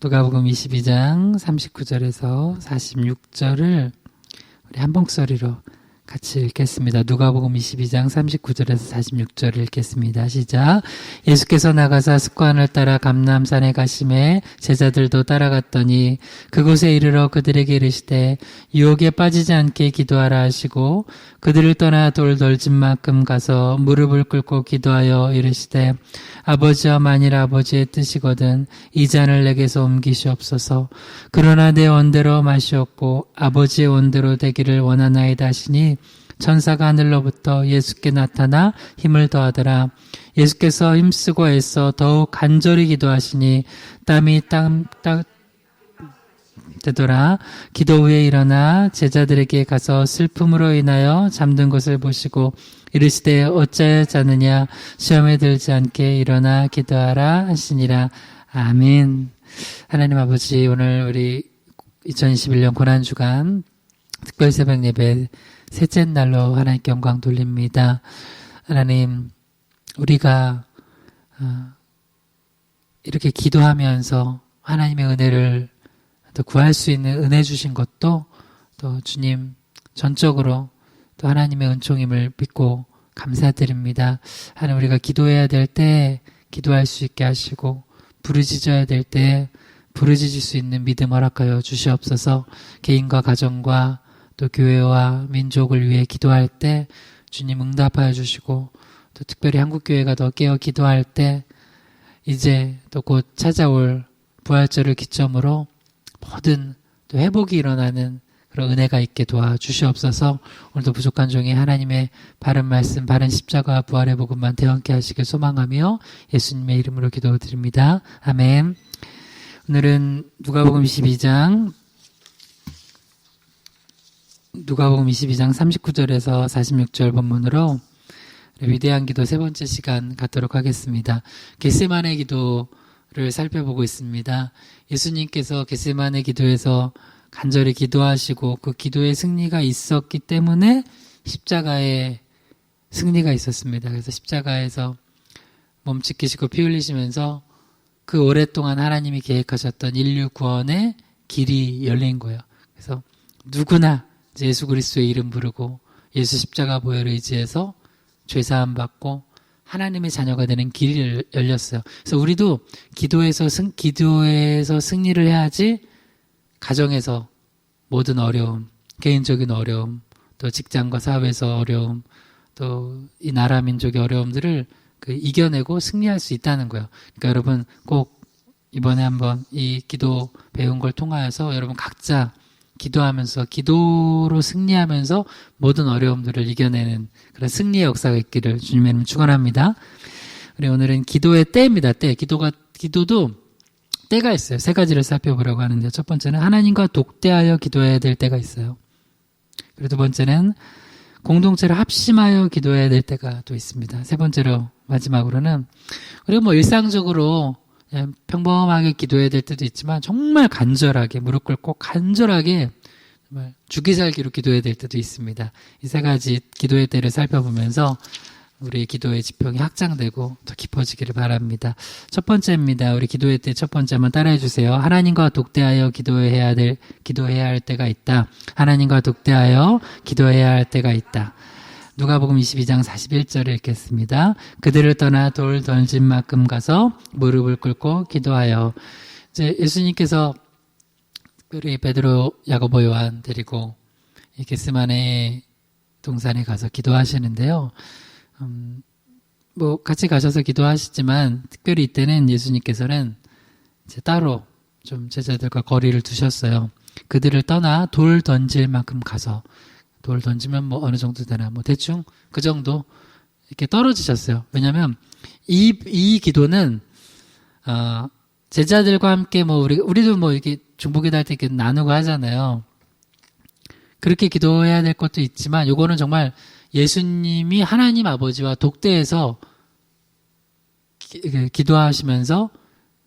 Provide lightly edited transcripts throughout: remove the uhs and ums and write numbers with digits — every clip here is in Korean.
누가복음 22장 39절에서 46절을 우리 한 목소리로 같이 읽겠습니다. 누가복음 22장 39절에서 46절을 읽겠습니다. 시작. 예수께서 나가사 습관을 따라 감람산에 가심에 제자들도 따라갔더니 그곳에 이르러 그들에게 이르시되 유혹에 빠지지 않게 기도하라 하시고 그들을 떠나 돌 덜진 만큼 가서 무릎을 꿇고 기도하여 이르시되 아버지와 만일 아버지의 뜻이거든 이 잔을 내게서 옮기시옵소서. 그러나 내 원대로 마시옵고 아버지의 원대로 되기를 원하나이다 하시니 천사가 하늘로부터 예수께 나타나 힘을 더하더라. 예수께서 힘쓰고 애써 더욱 간절히 기도하시니 땀이 땅 되더라. 기도 후에 일어나 제자들에게 가서 슬픔으로 인하여 잠든 것을 보시고 이르시되 어찌하여 자느냐 시험에 들지 않게 일어나 기도하라 하시니라. 아멘. 하나님 아버지, 오늘 우리 2021년 고난주간 특별 새벽 예배 셋째 날로 하나님께 영광 돌립니다. 하나님, 우리가 이렇게 기도하면서 하나님의 은혜를 또 구할 수 있는 은혜 주신 것도 또 주님 전적으로 또 하나님의 은총임을 믿고 감사드립니다. 하나님, 우리가 기도해야 될 때 기도할 수 있게 하시고 부르짖어야 될 때 부르짖을 수 있는 믿음 허락하여 주시옵소서. 개인과 가정과 또 교회와 민족을 위해 기도할 때 주님 응답하여 주시고 또 특별히 한국교회가 더 깨어 기도할 때 이제 또 곧 찾아올 부활절을 기점으로 모든 또 회복이 일어나는 그런 은혜가 있게 도와주시옵소서. 오늘도 부족한 종이 하나님의 바른 말씀, 바른 십자가 부활의 복음만 대원케 하시길 소망하며 예수님의 이름으로 기도드립니다. 아멘. 오늘은 누가복음 22장 39절에서 46절 본문으로 위대한 기도 세 번째 시간 갖도록 하겠습니다. 겟세마네 기도를 살펴보고 있습니다. 예수님께서 겟세마네 기도에서 간절히 기도하시고 그 기도의 승리가 있었기 때문에 십자가의 승리가 있었습니다. 그래서 십자가에서 몸짓기시고 피 흘리시면서 그 오랫동안 하나님이 계획하셨던 인류 구원의 길이 열린 거예요. 그래서 누구나 예수 그리스도의 이름 부르고 예수 십자가 보혈을 의지해서 죄사함 받고 하나님의 자녀가 되는 길이 열렸어요. 그래서 우리도 기도에서 승리를 해야지 가정에서 모든 어려움, 개인적인 어려움, 또 직장과 사회에서 어려움, 또 이 나라 민족의 어려움들을 이겨내고 승리할 수 있다는 거예요. 그러니까 여러분 꼭 이번에 한번 이 기도 배운 걸 통하여서 여러분 각자 기도하면서 기도로 승리하면서 모든 어려움들을 이겨내는 그런 승리의 역사가 있기를 주님의 이름으로 축원합니다. 우리 오늘은 기도의 때입니다. 때. 기도도 때가 있어요. 세 가지를 살펴보려고 하는데요. 첫 번째는 하나님과 독대하여 기도해야 될 때가 있어요. 그리고 두 번째는 공동체를 합심하여 기도해야 될 때가 또 있습니다. 세 번째로 마지막으로는 그리고 일상적으로 그냥 평범하게 기도해야 될 때도 있지만 정말 간절하게 무릎 꿇고 간절하게 정말 죽이살기로 기도해야 될 때도 있습니다. 이 세 가지 기도의 때를 살펴보면서 우리 기도의 지평이 확장되고 더 깊어지기를 바랍니다. 첫 번째입니다. 우리 기도의 때 첫 번째 한번 따라해 주세요. 하나님과 독대하여 기도해야 할 때가 있다. 하나님과 독대하여 기도해야 할 때가 있다. 누가복음 22장 41절을 읽겠습니다. 그들을 떠나 돌 던진 만큼 가서 무릎을 꿇고 기도하여. 이제 예수님께서 우리 베드로, 야고보, 요한 데리고 겟세마네 동산에 가서 기도하시는데요. 같이 가셔서 기도하시지만 특별히 이때는 예수님께서는 이제 따로 좀 제자들과 거리를 두셨어요. 그들을 떠나 돌 던질 만큼 가서, 돌 던지면 어느 정도 되나, 대충 그 정도 이렇게 떨어지셨어요. 왜냐면 이 기도는 제자들과 함께 우리도 이렇게 중보기도 할 때 이렇게 나누고 하잖아요. 그렇게 기도해야 될 것도 있지만 요거는 정말 예수님이 하나님 아버지와 독대해서 기도하시면서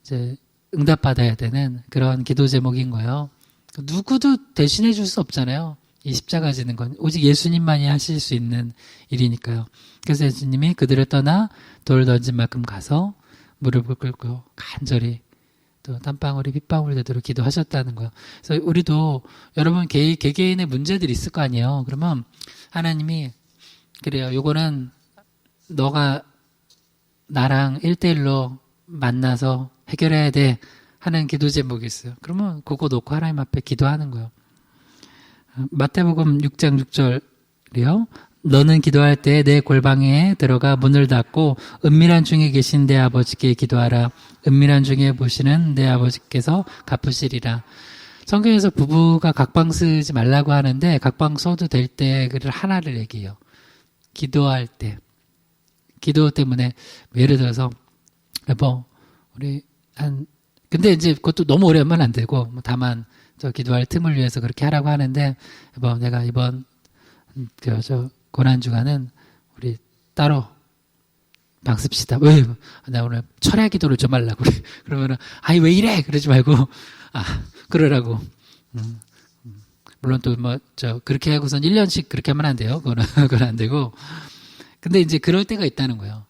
이제 응답받아야 되는 그런 기도 제목인 거예요. 누구도 대신해 줄 수 없잖아요. 이 십자가 지는 건 오직 예수님만이 하실 수 있는 일이니까요. 그래서 예수님이 그들을 떠나 돌 던진 만큼 가서 무릎을 꿇고 간절히 또 땀방울이 빗방울 되도록 기도하셨다는 거예요. 그래서 우리도 여러분 개개인의 문제들이 있을 거 아니에요. 그러면 하나님이 그래요. 요거는 너가 나랑 1대1로 만나서 해결해야 돼 하는 기도 제목이 있어요. 그러면 그거 놓고 하나님 앞에 기도하는 거예요. 마태복음 6장 6절이요. 너는 기도할 때 내 골방에 들어가 문을 닫고 은밀한 중에 계신 내 아버지께 기도하라. 은밀한 중에 보시는 내 아버지께서 갚으시리라. 성경에서 부부가 각방 쓰지 말라고 하는데 각방 써도 될 때 그를 하나를 얘기해요. 기도할 때. 기도 때문에 예를 들어서 여보 우리 근데 이제 그것도 너무 오래 하면 안 되고 다만 저 기도할 틈을 위해서 그렇게 하라고 하는데 여보 내가 이번 저 고난주간은 우리 따로 방 씁시다. 왜? 나 오늘 철야 기도를 좀 하려고 그래. 그러면은 아이 왜 이래? 그러지 말고 그러라고. 물론 또 그렇게 하고선 1년씩 그렇게 하면 안 돼요. 그건 안 되고. 근데 이제 그럴 때가 있다는 거예요.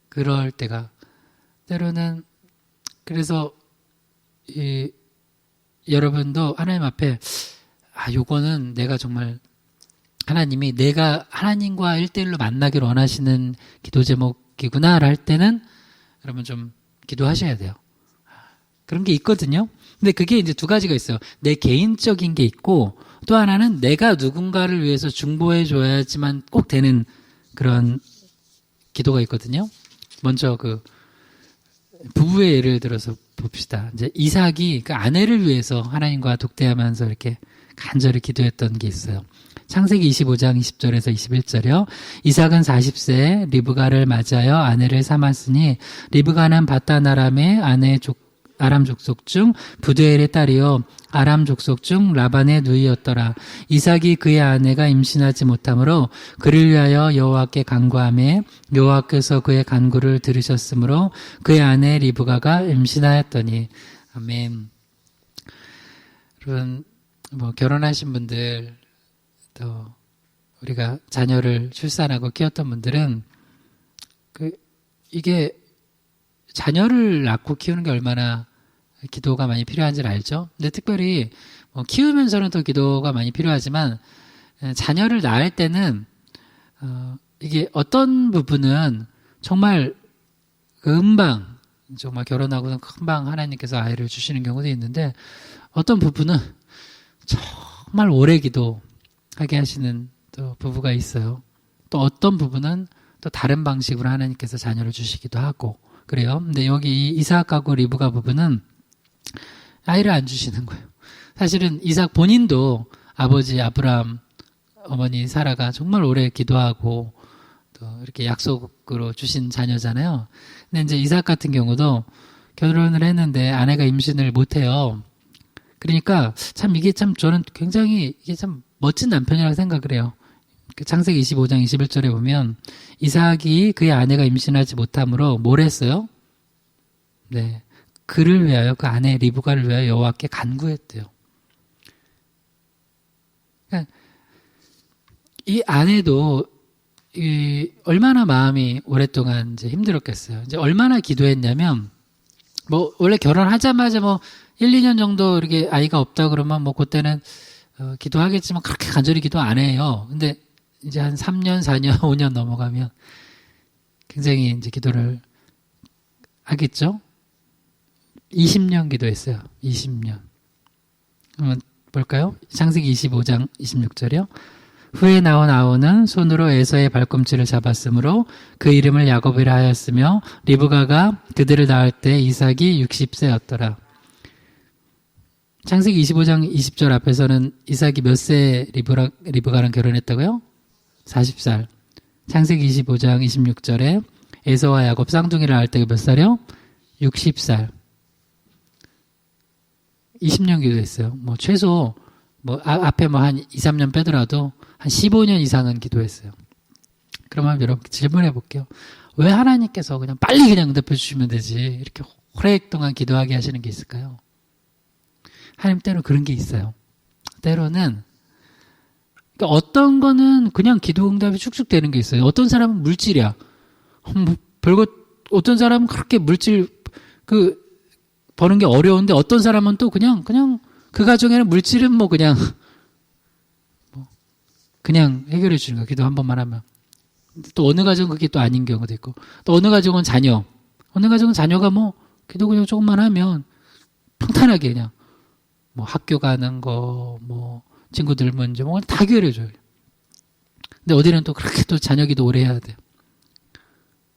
그럴 때가. 때로는 그래서 여러분도 하나님 앞에 요거는 내가 정말 하나님이 내가 하나님과 1대1로 만나기를 원하시는 기도 제목이구나 할 때는 여러분 좀 기도하셔야 돼요. 그런 게 있거든요. 근데 그게 이제 두 가지가 있어요. 내 개인적인 게 있고 또 하나는 내가 누군가를 위해서 중보해 줘야지만 꼭 되는 그런 기도가 있거든요. 먼저 부부의 예를 들어서 봅시다. 이제 이삭이 그 아내를 위해서 하나님과 독대하면서 이렇게 간절히 기도했던 게 있어요. 창세기 25장 20절에서 21절이요. 이삭은 40세에 리브가를 맞아요. 아내를 삼았으니 리브가는 바단 아람의 아람 족속 중 부두엘의 딸이요 아람 족속 중 라반의 누이였더라. 이삭이 그의 아내가 임신하지 못하므로 그를 위하여 여호와께 간구하매 여호와께서 그의 간구를 들으셨으므로 그의 아내 리브가가 임신하였더니. 아멘. 여러분 결혼하신 분들 또 우리가 자녀를 출산하고 키웠던 분들은 이게 자녀를 낳고 키우는 게 얼마나 기도가 많이 필요한지를 알죠. 근데 특별히 키우면서는 또 기도가 많이 필요하지만 자녀를 낳을 때는 이게 어떤 부분은 정말 금방 정말 결혼하고는 금방 하나님께서 아이를 주시는 경우도 있는데 어떤 부분은 정말 오래 기도하게 하시는 또 부부가 있어요. 또 어떤 부분은 또 다른 방식으로 하나님께서 자녀를 주시기도 하고 그래요. 근데 여기 이삭하고 리브가 부부는 아이를 안 주시는 거예요. 사실은 이삭 본인도 아버지 아브라함, 어머니 사라가 정말 오래 기도하고 또 이렇게 약속으로 주신 자녀잖아요. 근데 이제 이삭 같은 경우도 결혼을 했는데 아내가 임신을 못해요. 그러니까 이게 저는 굉장히 이게 참 멋진 남편이라고 생각을 해요. 창세기 25장 21절에 보면 이삭이 그의 아내가 임신하지 못함으로 뭘 했어요? 네, 그를 위하여 그 아내 리브가를 위하여 여호와께 간구했대요. 그러니까 이 아내도 얼마나 마음이 오랫동안 이제 힘들었겠어요. 이제 얼마나 기도했냐면 원래 결혼하자마자 1, 2년 정도 이렇게 아이가 없다 그러면 그때는 기도하겠지만 그렇게 간절히 기도 안 해요. 근데 이제 한 3년, 4년, 5년 넘어가면 굉장히 이제 기도를 하겠죠? 20년 기도했어요. 20년. 한번 볼까요? 창세기 25장 26절이요. 후에 나온 아우는 손으로 에서의 발꿈치를 잡았으므로 그 이름을 야곱이라 하였으며 리브가가 그들을 낳을 때 이삭이 60세였더라. 창세기 25장 20절 앞에서는 이삭이 몇 세 리브가랑 결혼했다고요? 40살. 창세기 25장 26절에 에서와 야곱 쌍둥이를 낳을 때가 몇 살이요? 60살. 20년 기도했어요. 최소 앞에 한 2, 3년 빼더라도 한 15년 이상은 기도했어요. 그러면 여러분 질문해 볼게요. 왜 하나님께서 그냥 빨리 그냥 응답해 주시면 되지 이렇게 오랫동안 기도하게 하시는 게 있을까요? 하나님 때로 그런 게 있어요. 때로는 그러니까 어떤 거는 그냥 기도 응답이 쭉쭉 되는 게 있어요. 어떤 사람은 물질이야. 별거 어떤 사람은 그렇게 물질 버는 게 어려운데 어떤 사람은 또 그냥 그 가정에는 물질은 뭐 그냥 해결해 주는 거야. 기도 한 번만 하면. 또 어느 가정은 그게 또 아닌 경우도 있고, 또 어느 가정은 자녀. 어느 가정은 자녀가 뭐 기도 그냥 조금만 하면 평탄하게 그냥 뭐 학교 가는 거, 뭐 친구들 문제 뭐 다 해결해 줘요. 근데 어디는 또 그렇게 또 자녀 기도 오래 해야 돼요.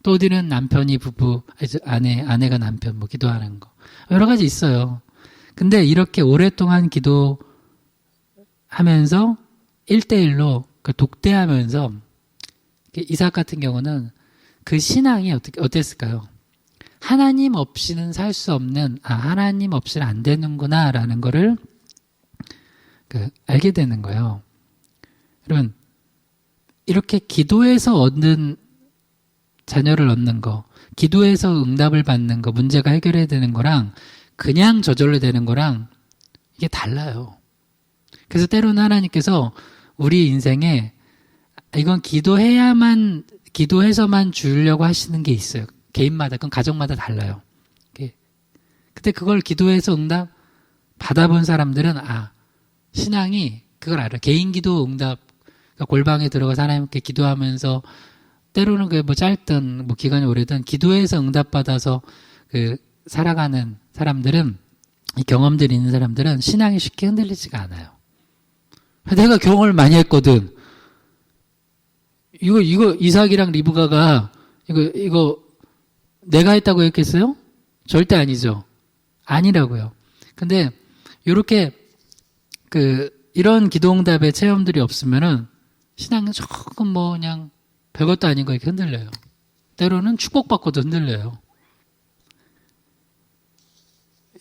또 어디는 남편이 부부, 아내가 남편 뭐 기도하는 거. 여러 가지 있어요. 근데 이렇게 오랫동안 기도하면서 1대1로 독대하면서 이삭 같은 경우는 그 신앙이 어땠을까요? 하나님 없이는 살 수 없는, 하나님 없이는 안 되는구나 라는 거를 알게 되는 거예요. 여러분, 이렇게 기도해서 얻는 자녀를 얻는 거, 기도해서 응답을 받는 거, 문제가 해결해야 되는 거랑 그냥 저절로 되는 거랑 이게 달라요. 그래서 때로는 하나님께서 우리 인생에 이건 기도해서만 주려고 하시는 게 있어요. 개인마다, 그건 가정마다 달라요. 근데 그걸 기도해서 응답 받아본 사람들은 신앙이 그걸 알아요. 개인 기도 응답, 그러니까 골방에 들어가서 하나님께 기도하면서 때로는 그게 뭐 짧든 뭐 기간이 오래든 기도해서 응답받아서 살아가는 사람들은, 이 경험들이 있는 사람들은 신앙이 쉽게 흔들리지가 않아요. 내가 경험을 많이 했거든. 이거 이삭이랑 리브가가 이거 내가 했다고 했겠어요? 절대 아니죠. 아니라고요. 근데 이렇게 이런 기도응답의 체험들이 없으면은 신앙은 조금 뭐 그냥 별것도 아닌 거 이렇게 흔들려요. 때로는 축복받고도 흔들려요.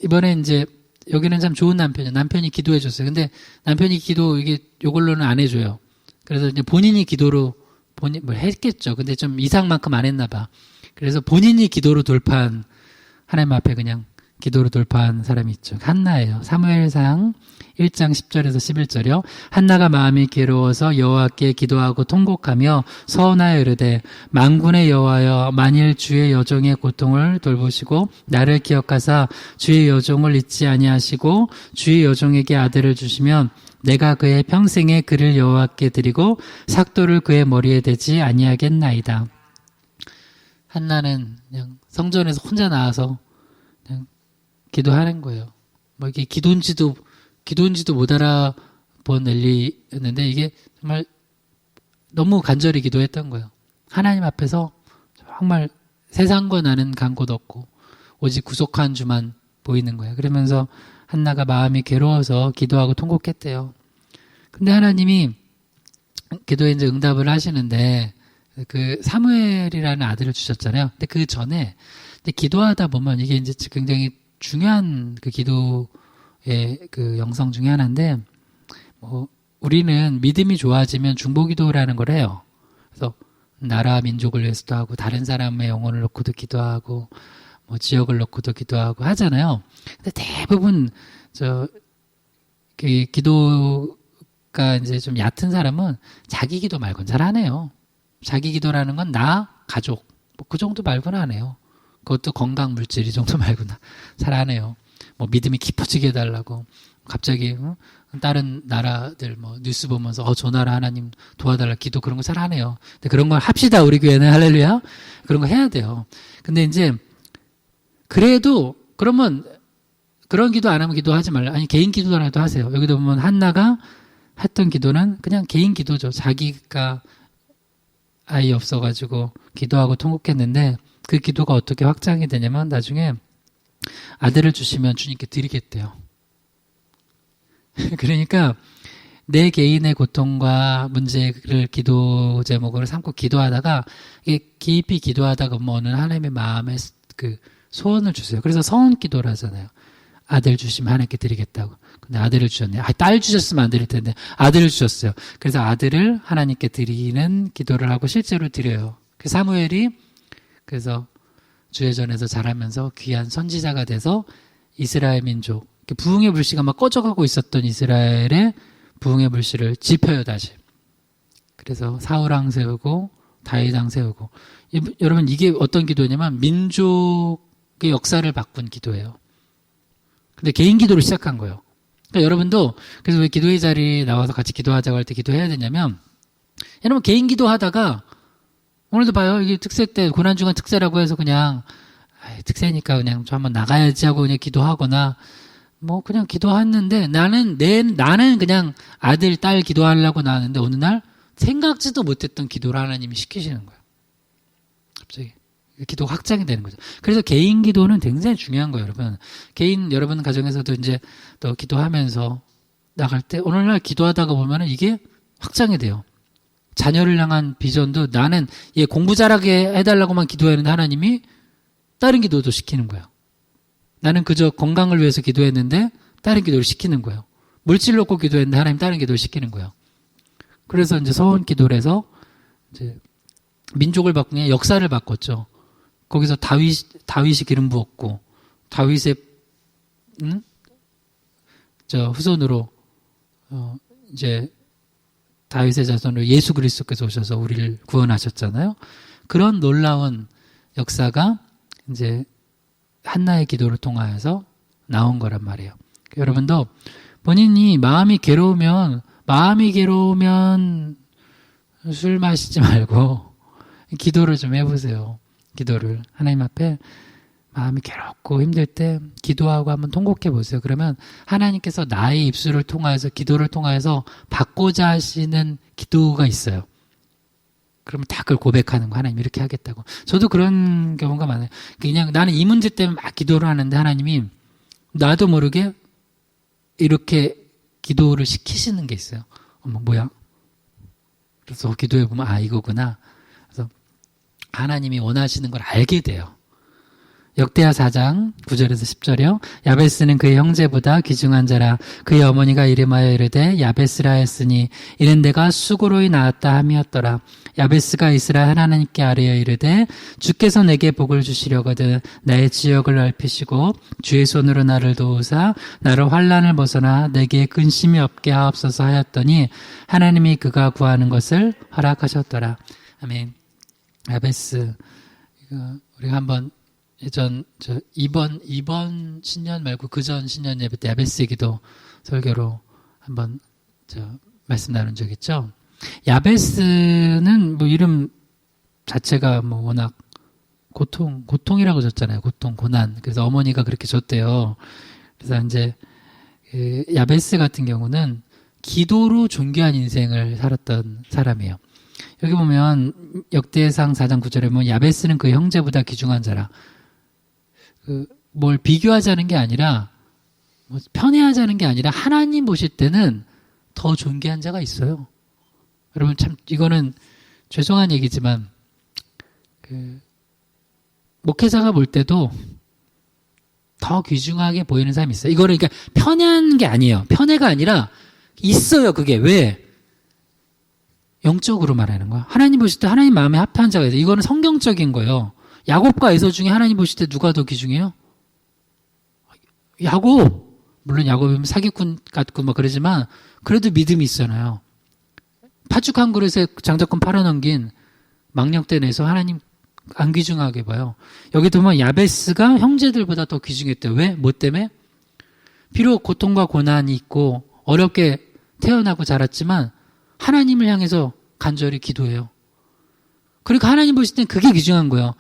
이번에 이제 여기는 참 좋은 남편이에요. 남편이 기도해 줬어요. 근데 남편이 요걸로는 안 해줘요. 그래서 이제 본인이 기도로 뭘 했겠죠. 근데 좀 이상만큼 안 했나 봐. 그래서 본인이 기도로 돌파한, 하나님 앞에 그냥 기도로 돌파한 사람이 있죠. 한나예요. 사무엘상 1장 10절에서 11절이요. 한나가 마음이 괴로워서 여호와께 기도하고 통곡하며 서원하여 이르되, 만군의 여호와여, 만일 주의 여종의 고통을 돌보시고 나를 기억하사 주의 여종을 잊지 아니하시고 주의 여종에게 아들을 주시면 내가 그의 평생에 그를 여호와께 드리고 삭도를 그의 머리에 대지 아니하겠나이다. 한나는 그냥 성전에서 혼자 나와서 그냥 기도하는 거예요. 뭐 이게 기도인지도 못 알아본 엘리였는데 이게 정말 너무 간절히 기도했던 거예요. 하나님 앞에서 정말 세상과 나는 간 곳 없고 오직 구속한 주만 보이는 거예요. 그러면서 한나가 마음이 괴로워서 기도하고 통곡했대요. 근데 하나님이 기도에 이제 응답을 하시는데 사무엘이라는 아들을 주셨잖아요. 근데 그 전에 기도하다 보면 이게 이제 굉장히 중요한 기도의 영성 중에 하나인데, 우리는 믿음이 좋아지면 중보기도라는 걸 해요. 그래서 나라 민족을 위해서도 하고 다른 사람의 영혼을 놓고도 기도하고 뭐 지역을 놓고도 기도하고 하잖아요. 근데 대부분 기도가 이제 좀 얕은 사람은 자기 기도 말고는 잘 안 해요. 자기 기도라는 건 나, 가족 뭐 그 정도 말고는 안 해요. 그것도 건강, 물질 이 정도 말고는 잘 안 해요. 뭐 믿음이 깊어지게 해달라고 갑자기 다른 나라들 뭐 뉴스 보면서 저 나라 하나님 도와달라 기도 그런 거 잘 안 해요. 근데 그런 걸 합시다. 우리 교회는 할렐루야. 그런 거 해야 돼요. 근데 이제 그래도 그러면 그런 기도 안 하면 기도하지 말라. 아니 개인 기도라도 하세요. 여기도 보면 한나가 했던 기도는 그냥 개인 기도죠. 자기가 아이 없어가지고 기도하고 통곡했는데 그 기도가 어떻게 확장이 되냐면 나중에 아들을 주시면 주님께 드리겠대요. 그러니까 내 개인의 고통과 문제를 기도 제목으로 삼고 기도하다가 이게 깊이 기도하다가 어느 하나님의 마음에 소원을 주세요. 그래서 서원 기도를 하잖아요. 아들 주시면 하나님께 드리겠다고. 근데 아들을 주셨네. 딸 주셨으면 안 드릴 텐데 아들을 주셨어요. 그래서 아들을 하나님께 드리는 기도를 하고 실제로 드려요. 사무엘이 그래서 주회전에서 자라면서 귀한 선지자가 돼서 이스라엘 민족, 부흥의 불씨가 막 꺼져가고 있었던 이스라엘의 부흥의 불씨를 지펴요, 다시. 그래서 사울왕 세우고 다윗왕 세우고. 여러분 이게 어떤 기도냐면 민족의 역사를 바꾼 기도예요. 근데 개인 기도를 시작한 거예요. 그러니까 여러분도 그래서 왜 기도회 자리에 나와서 같이 기도하자고 할 때 기도해야 되냐면 여러분 개인 기도하다가 오늘도 봐요. 이게 특세 때 고난 중간 특세라고 해서 그냥 특세니까 그냥 저 한번 나가야지 하고 그냥 기도하거나 뭐 그냥 기도했는데 나는 그냥 아들 딸 기도하려고 나왔는데 어느 날 생각지도 못했던 기도를 하나님이 시키시는 거예요. 갑자기 기도 확장이 되는 거죠. 그래서 개인 기도는 굉장히 중요한 거예요, 여러분. 여러분 가정에서도 이제 또 기도하면서 나갈 때 어느 날 기도하다가 보면은 이게 확장이 돼요. 자녀를 향한 비전도 나는 얘 공부 잘하게 해달라고만 기도했는데 하나님이 다른 기도도 시키는 거예요. 나는 그저 건강을 위해서 기도했는데 다른 기도를 시키는 거예요. 물질 놓고 기도했는데 하나님 다른 기도를 시키는 거예요. 그래서 이제 서원 기도를 해서 이제 민족을 바꾸는 역사를 바꿨죠. 거기서 다윗이 기름 부었고 다윗의 후손으로 이제 다윗의 자손으로 예수 그리스도께서 오셔서 우리를 구원하셨잖아요. 그런 놀라운 역사가 이제 한나의 기도를 통하여서 나온 거란 말이에요. 여러분도 본인이 마음이 괴로우면 술 마시지 말고 기도를 좀 해보세요. 기도를 하나님 앞에 마음이 괴롭고 힘들 때 기도하고 한번 통곡해 보세요. 그러면 하나님께서 나의 입술을 통하여서 기도를 통하여서 받고자 하시는 기도가 있어요. 그러면 다 그걸 고백하는 거 하나님 이렇게 하겠다고. 저도 그런 경우가 많아요. 그냥 나는 이 문제 때문에 막 기도를 하는데 하나님이 나도 모르게 이렇게 기도를 시키시는 게 있어요. 어머 뭐야? 그래서 기도해 보면 이거구나. 그래서 하나님이 원하시는 걸 알게 돼요. 역대하 4장 9절에서 10절이요. 야베스는 그의 형제보다 귀중한 자라. 그의 어머니가 이름하여 이르되 야베스라 했으니 이는 내가 수고로이 낳았다 함이었더라. 야베스가 이스라엘 하나님께 아뢰어 이르되 주께서 내게 복을 주시려거든 나의 지역을 넓히시고 주의 손으로 나를 도우사 나를 환난을 벗어나 내게 근심이 없게 하옵소서 하였더니 하나님이 그가 구하는 것을 허락하셨더라. 아멘. 야베스 우리가 한번 예전 이번 신년 말고 그전 신년 예배 때 야베스 기도 설교로 한번 말씀 나눈 적 있죠. 야베스는 뭐 이름 자체가 뭐 워낙 고통이라고 줬잖아요. 고난. 그래서 어머니가 그렇게 줬대요. 그래서 이제 야베스 같은 경우는 기도로 존귀한 인생을 살았던 사람이에요. 여기 보면 역대상 4장 9절에 보면 야베스는 그 형제보다 귀중한 자라. 뭘 비교하자는 게 아니라 편애하자는 게 아니라 하나님 보실 때는 더 존귀한 자가 있어요. 여러분 참 이거는 죄송한 얘기지만 목회자가 볼 때도 더 귀중하게 보이는 사람이 있어요. 이거는 그러니까 편애하는 게 아니에요. 편애가 아니라 있어요. 그게 왜? 영적으로 말하는 거야. 하나님 보실 때 하나님 마음에 합한 자가 있어요. 이거는 성경적인 거예요. 야곱과 에서 중에 하나님 보실 때 누가 더 귀중해요? 야곱. 물론 야곱이면 사기꾼 같고 막 그러지만 그래도 믿음이 있잖아요. 팥죽 한 그릇에 장자권 팔아넘긴 망령된 에서 하나님 안 귀중하게 봐요. 여기 보면 야베스가 형제들보다 더 귀중했대요. 왜? 뭐 때문에? 비록 고통과 고난이 있고 어렵게 태어나고 자랐지만 하나님을 향해서 간절히 기도해요. 그러니까 하나님 보실 땐 그게 귀중한 거예요.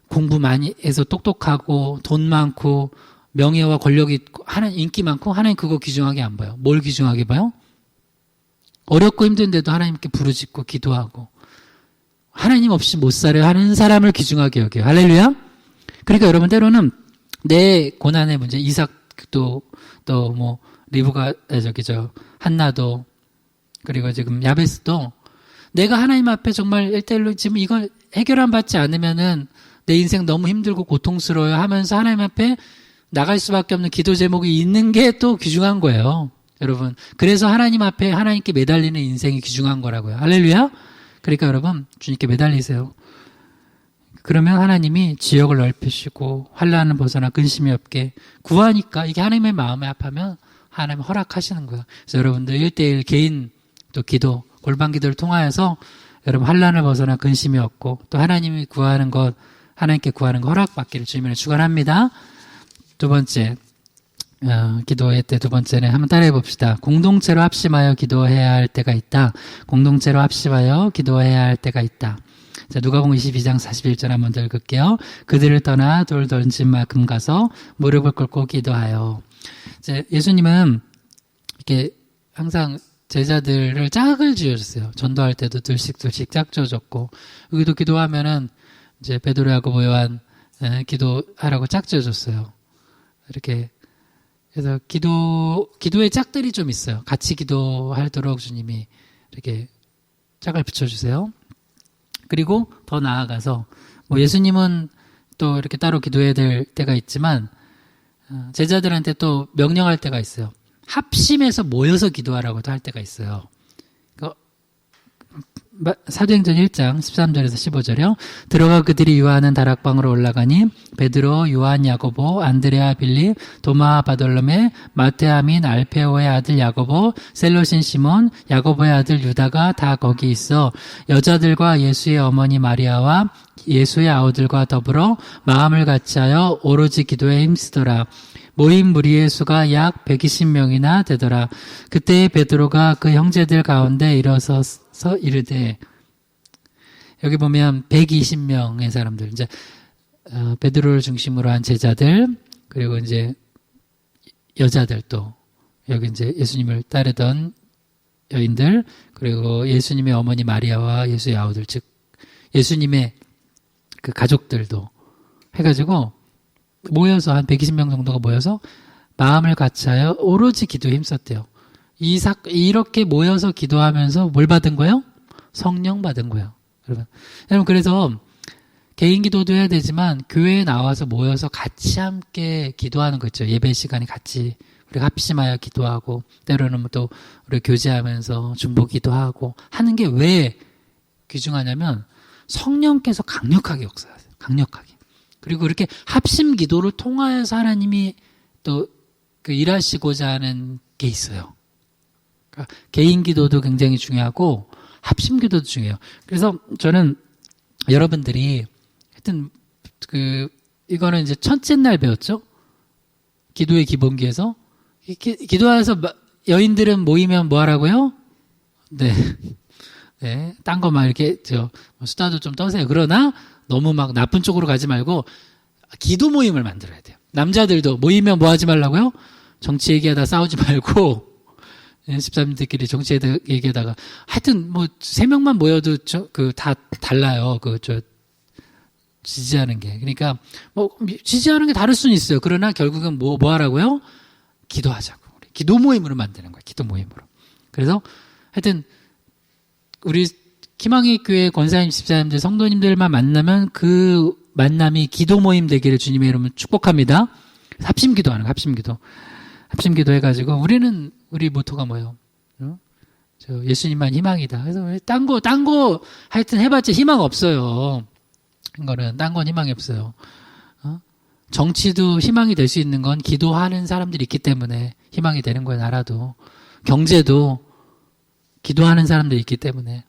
공부 많이 해서 똑똑하고 돈 많고 명예와 권력이 있고 하나님 인기 많고 하나님 그거 귀중하게 안 봐요. 뭘 귀중하게 봐요? 어렵고 힘든데도 하나님께 부르짖고 기도하고 하나님 없이 못 살아요 하는 사람을 귀중하게 여겨요. 할렐루야. 그러니까 여러분 때로는 내 고난의 문제 이삭도 또 뭐 리브가 한나도 그리고 지금 야베스도 내가 하나님 앞에 정말 1대1로 지금 이걸 해결 안 받지 않으면은 내 인생 너무 힘들고 고통스러워요 하면서 하나님 앞에 나갈 수밖에 없는 기도 제목이 있는 게 또 귀중한 거예요. 여러분. 그래서 하나님 앞에 하나님께 매달리는 인생이 귀중한 거라고요. 할렐루야. 그러니까 여러분 주님께 매달리세요. 그러면 하나님이 지역을 넓히시고 환난을 벗어나 근심이 없게 구하니까 이게 하나님의 마음에 합하면 하나님 허락하시는 거예요. 그래서 여러분들 1대1 개인 또 기도 골방 기도를 통하여서 여러분 환난을 벗어나 근심이 없고 또 하나님이 구하는 것 하나님께 구하는 것 허락받기를 주님을 축원합니다. 두 번째 기도했대. 두 번째는 한번 따라해 봅시다. 공동체로 합심하여 기도해야 할 때가 있다. 공동체로 합심하여 기도해야 할 때가 있다. 자, 누가복음 22장 41절 한번 더 읽을게요. 그들을 떠나 돌 던진 만큼 가서 무릎을 꿇고 기도하여. 이제 예수님은 이렇게 항상 제자들을 짝을 지어줬어요. 전도할 때도 둘씩 짝 지어줬고, 여기도 기도하면은 이제 베드로, 야고보, 요한 기도하라고 짝 지어줬어요. 이렇게. 그래서 기도의 짝들이 좀 있어요. 같이 기도하도록 주님이 이렇게 짝을 붙여주세요. 그리고 더 나아가서, 뭐 예수님은 또 이렇게 따로 기도해야 될 때가 있지만, 제자들한테 또 명령할 때가 있어요. 합심해서 모여서 기도하라고도 할 때가 있어요. 사도행전 1장 13절에서 15절이요. 들어가 그들이 유하는 다락방으로 올라가니 베드로, 요한, 야고보, 안드레아, 빌립, 도마, 바돌로메, 마테아 및 알페오의 아들 야고보, 셀로신 시몬, 야고보의 아들 유다가 다 거기 있어 여자들과 예수의 어머니 마리아와 예수의 아우들과 더불어 마음을 같이하여 오로지 기도에 힘쓰더라. 모인 무리의 수가 약 120명이나 되더라. 그때 베드로가 그 형제들 가운데 일어서서 이르되, 여기 보면 120명의 사람들, 이제 베드로를 중심으로 한 제자들, 그리고 이제 여자들, 또 여기 이제 예수님을 따르던 여인들, 그리고 예수님의 어머니 마리아와 예수의 아우들, 즉 예수님의 그 가족들도 해가지고 모여서 한 120명 정도가 모여서 마음을 같이하여 오로지 기도에 힘썼대요. 이렇게 모여서 기도하면서 뭘 받은 거예요? 성령 받은 거예요. 여러분, 그래서 개인 기도도 해야 되지만 교회에 나와서 모여서 같이 함께 기도하는 거 있죠. 예배 시간에 같이 우리가 합심하여 기도하고, 때로는 또 우리 교제하면서 중보기도 하고 하는 게 왜 귀중하냐면 성령께서 강력하게 역사하세요. 강력하게. 그리고 이렇게 합심 기도를 통하여서 하나님이 또 그 일하시고자 하는 게 있어요. 그러니까 개인 기도도 굉장히 중요하고 합심 기도도 중요해요. 그래서 저는 여러분들이 하여튼 이거는 이제 첫째 날 배웠죠. 기도의 기본기에서 기도해서 여인들은 모이면 뭐 하라고요? 네, 딴 거 막 이렇게 수다도 좀 떠세요. 그러나 너무 막 나쁜 쪽으로 가지 말고 기도 모임을 만들어야 돼요. 남자들도 모이면 뭐 하지 말라고요? 정치 얘기하다 싸우지 말고, 집사님들끼리 정치 얘기하다가 하여튼 뭐 3명만 모여도 다 달라요. 지지하는 게. 그러니까 뭐 지지하는 게 다를 수는 있어요. 그러나 결국은 뭐 하라고요? 기도하자고. 우리 기도 모임으로 만드는 거예요. 기도 모임으로. 그래서 하여튼 우리 희망의 교회 권사님, 집사님들, 성도님들만 만나면 그 만남이 기도 모임 되기를 주님의 이름으로 축복합니다. 합심 기도하는 거, 합심 기도. 합심 기도 해가지고 우리 모토가 뭐예요? 예수님만 희망이다. 그래서 딴 거 하여튼 해봤자 희망 없어요. 이거는 딴 건 희망이 없어요. 정치도 희망이 될 수 있는 건 기도하는 사람들이 있기 때문에 희망이 되는 거예요. 나라도. 경제도 기도하는 사람들이 있기 때문에.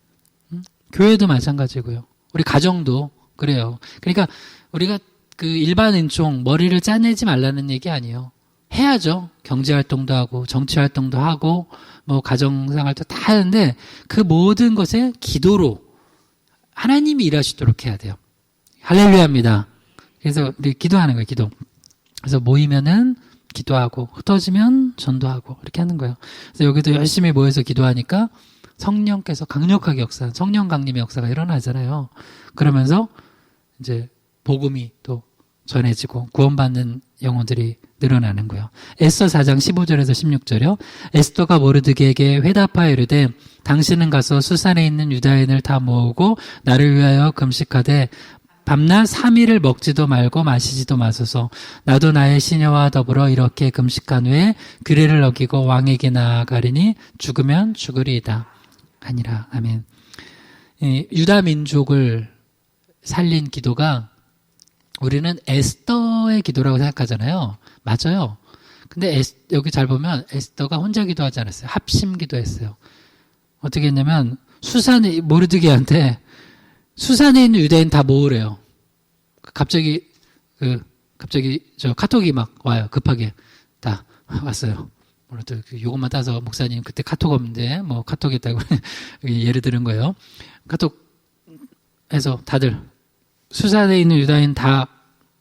교회도 마찬가지고요. 우리 가정도 그래요. 그러니까 우리가 그 일반 은총 머리를 짜내지 말라는 얘기 아니에요. 해야죠. 경제활동도 하고 정치활동도 하고 뭐 가정생활도 다 하는데 그 모든 것에 기도로 하나님이 일하시도록 해야 돼요. 할렐루야입니다. 그래서 우리 기도하는 거예요. 기도. 그래서 모이면은 기도하고 흩어지면 전도하고 이렇게 하는 거예요. 그래서 여기도 열심히 모여서 기도하니까 성령께서 강력하게 성령 강림의 역사가 일어나잖아요. 그러면서 이제 복음이 또 전해지고 구원받는 영혼들이 늘어나는 거예요. 에스더 4장 15절에서 16절이요. 에스더가 모르드게에게 회답하여 이르되 당신은 가서 수산에 있는 유다인을 다 모으고 나를 위하여 금식하되 밤낮 3일을 먹지도 말고 마시지도 마소서. 나도 나의 시녀와 더불어 이렇게 금식한 후에 규례를 어기고 왕에게 나아가리니 죽으면 죽으리이다. 아니라. 아멘. 유다 민족을 살린 기도가 우리는 에스더의 기도라고 생각하잖아요. 맞아요. 근데 여기 잘 보면 에스더가 혼자 기도하지 않았어요. 합심 기도했어요. 어떻게 했냐면 모르드게한테 수산에 있는 유대인 다 모으래요. 갑자기 저 카톡이 막 와요. 급하게. 다 왔어요. 오늘 또 요것만 따서 목사님 그때 카톡 없는데 뭐 카톡 했다고 예를 들은 거예요. 카톡해서 다들 수산에 있는 유다인 다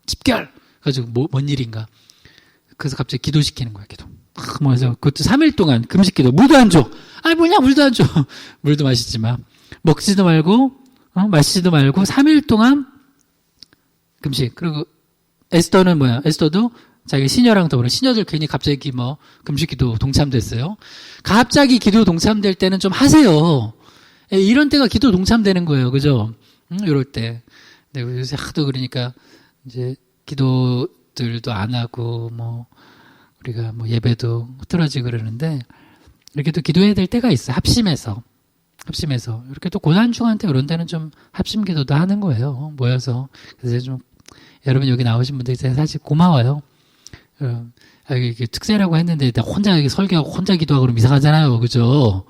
집결! 가지고 뭔 일인가. 그래서 갑자기 기도시키는 거야, 기도. 그래서 그것도 3일 동안 금식 기도. 물도 안 줘. 아니, 뭐냐, 물도 안 줘. 물도 마시지만. 먹지도 말고, 마시지도 말고, 3일 동안 금식. 그리고 에스더는 뭐야? 에스더도 자기 시녀랑 더불어. 시녀들 괜히 갑자기 뭐, 금식 기도 동참됐어요. 갑자기 기도 동참될 때는 좀 하세요. 이런 때가 기도 동참되는 거예요. 그죠? 이럴 때. 네, 요새 하도 그러니까, 이제, 기도들도 안 하고, 뭐, 우리가 뭐 예배도 흐트러지고 그러는데, 이렇게 또 기도해야 될 때가 있어요. 합심해서. 이렇게 또 고난중한 때 그런 데는 좀 합심 기도도 하는 거예요. 모여서. 그래서 좀, 여러분 여기 나오신 분들 사실 고마워요. 이게 특세라고 했는데, 혼자 여기 설교하고 혼자 기도하고 그러면 이상하잖아요. 그죠?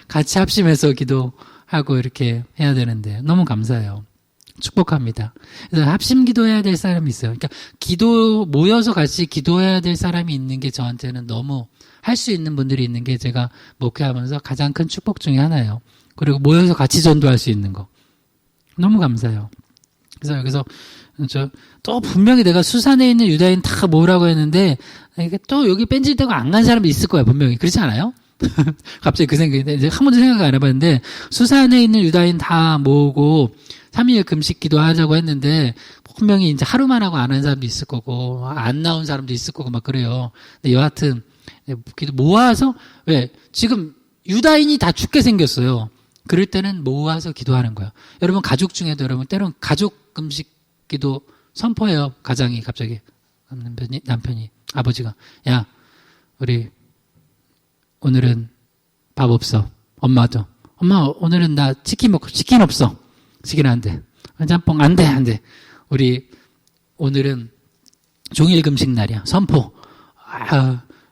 같이 합심해서 기도하고 이렇게 해야 되는데, 너무 감사해요. 축복합니다. 그래서 합심 기도해야 될 사람이 있어요. 그러니까 모여서 같이 기도해야 될 사람이 있는 게 저한테는 너무 할 수 있는 분들이 있는 게 제가 목회하면서 가장 큰 축복 중에 하나예요. 그리고 모여서 같이 전도할 수 있는 거. 너무 감사해요. 그래서 여기서 또 분명히 내가 수산에 있는 유다인 다 모으라고 했는데 또 여기 뺀질되고 안 간 사람도 있을 거야, 분명히. 그렇지 않아요? 갑자기 그 생각이 이제 한 번도 생각 안 해봤는데 수산에 있는 유다인 다 모으고 3일 금식 기도하자고 했는데 분명히 이제 하루만 하고 안 한 사람도 있을 거고 안 나온 사람도 있을 거고 막 그래요. 근데 여하튼 기도 모아서 왜 지금 유다인이 다 죽게 생겼어요. 그럴 때는 모아서 기도하는 거예요. 여러분 가족 중에도 여러분 때론 가족 금식 기도 선포해요. 가장이 갑자기 남편이 아버지가 야 우리 오늘은 밥 없어. 엄마도 엄마 오늘은 나 치킨 먹고 치킨 없어. 치킨 안 돼. 짬뽕 안 돼. 우리 오늘은 종일 금식 날이야. 선포.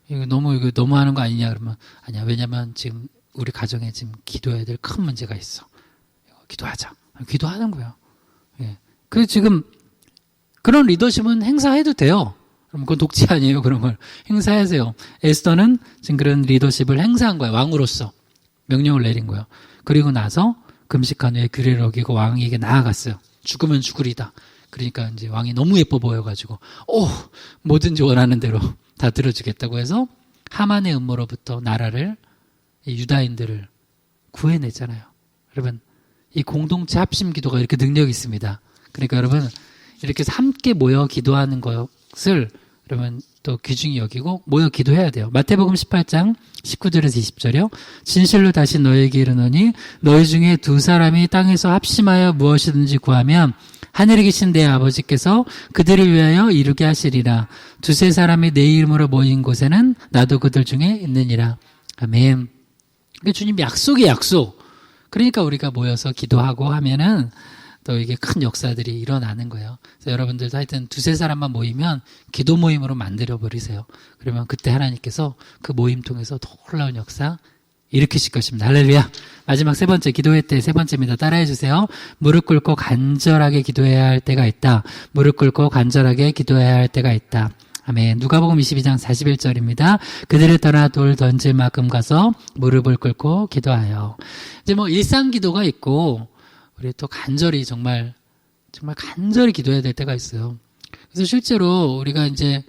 이거 너무 하는 거 아니냐 그러면 아니야. 왜냐면 지금 우리 가정에 지금 기도해야 될 큰 문제가 있어. 기도하자. 기도하는 거예요. 예. 그 지금 그런 리더십은 행사해도 돼요. 그럼 그건 독재 아니에요. 그런 걸 행사하세요. 에스더는 지금 그런 리더십을 행사한 거예요. 왕으로서 명령을 내린 거예요. 그리고 나서 금식한 후에 규례를 어기고 왕에게 나아갔어요. 죽으면 죽으리다. 그러니까 이제 왕이 너무 예뻐 보여가지고 뭐든지 원하는 대로 다 들어주겠다고 해서 하만의 음모로부터 나라를 유다인들을 구해냈잖아요. 여러분 이 공동체 합심 기도가 이렇게 능력이 있습니다. 그러니까 여러분 이렇게 해서 함께 모여 기도하는 것을 여러분 또 귀중히 여기고 모여 기도해야 돼요. 마태복음 18장 19절에서 20절이요. 진실로 다시 너희에게 이르노니 너희 중에 두 사람이 땅에서 합심하여 무엇이든지 구하면 하늘에 계신 내 아버지께서 그들을 위하여 이루게 하시리라. 두세 사람이 내 이름으로 모인 곳에는 나도 그들 중에 있느니라. 아멘. 주님 약속이 약속. 그러니까 우리가 모여서 기도하고 하면은 또 이게 큰 역사들이 일어나는 거예요. 그래서 여러분들도 하여튼 두세 사람만 모이면 기도 모임으로 만들어버리세요. 그러면 그때 하나님께서 그 모임 통해서 놀라운 역사 일으키실 것입니다. 할렐루야. 마지막 세 번째, 기도회 때 세 번째입니다. 따라해 주세요. 무릎 꿇고 간절하게 기도해야 할 때가 있다. 무릎 꿇고 간절하게 기도해야 할 때가 있다. 아멘. 누가복음 22장 41절입니다. 그들을 따라 돌 던질 만큼 가서 무릎을 꿇고 기도하여. 이제 뭐 일상 기도가 있고 우리 또 간절히 정말 간절히 기도해야 될 때가 있어요. 그래서 실제로 우리가 이제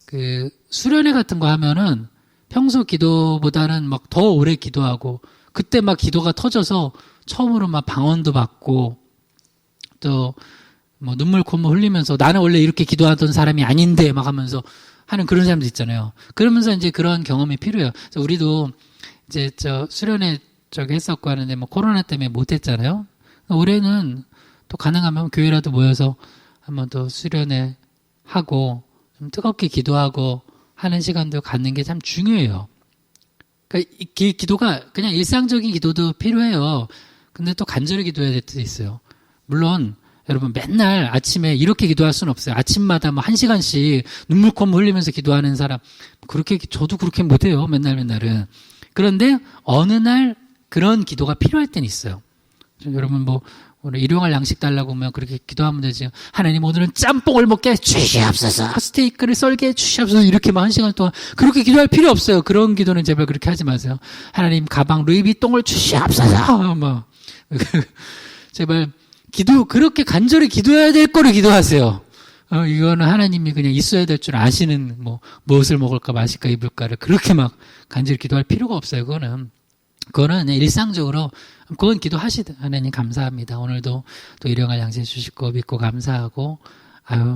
그 수련회 같은 거 하면은 평소 기도보다는 막 더 오래 기도하고 그때 막 기도가 터져서 처음으로 막 방언도 받고 또 뭐 눈물 콧물 흘리면서 나는 원래 이렇게 기도하던 사람이 아닌데 막 하면서 하는 그런 사람들 있잖아요. 그러면서 이제 그런 경험이 필요해요. 그래서 우리도 이제 수련회 했었고 하는데 뭐 코로나 때문에 못 했잖아요. 올해는 또 가능하면 교회라도 모여서 한번 더 수련회 하고 좀 뜨겁게 기도하고 하는 시간도 갖는 게 참 중요해요. 그러니까 이 기도가 그냥 일상적인 기도도 필요해요. 근데 또 간절히 기도해야 될 때도 있어요. 물론 여러분 맨날 아침에 이렇게 기도할 수는 없어요. 아침마다 뭐 1시간씩 눈물 콧물 흘리면서 기도하는 사람 저도 그렇게 못해요. 맨날은. 그런데 어느 날 그런 기도가 필요할 때는 있어요. 여러분 뭐 오늘 일용할 양식 달라고 하면 그렇게 기도하면 되지. 하나님 오늘은 짬뽕을 먹게 주시옵소서. 스테이크를 썰게 주시옵소서. 이렇게 막 1시간 동안 그렇게 기도할 필요 없어요. 그런 기도는 제발 그렇게 하지 마세요. 하나님 가방 루이비통을 주시옵소서. 뭐 제발 그렇게 간절히 기도해야 될 거를 기도하세요. 이거는 하나님이 그냥 있어야 될 줄 아시는 무엇을 먹을까 마실까 입을까를 그렇게 막 간절히 기도할 필요가 없어요. 그거는 그냥 일상적으로 그건 기도하시든 하나님 감사합니다. 오늘도 또 일용할 양식 주실 거 믿고 감사하고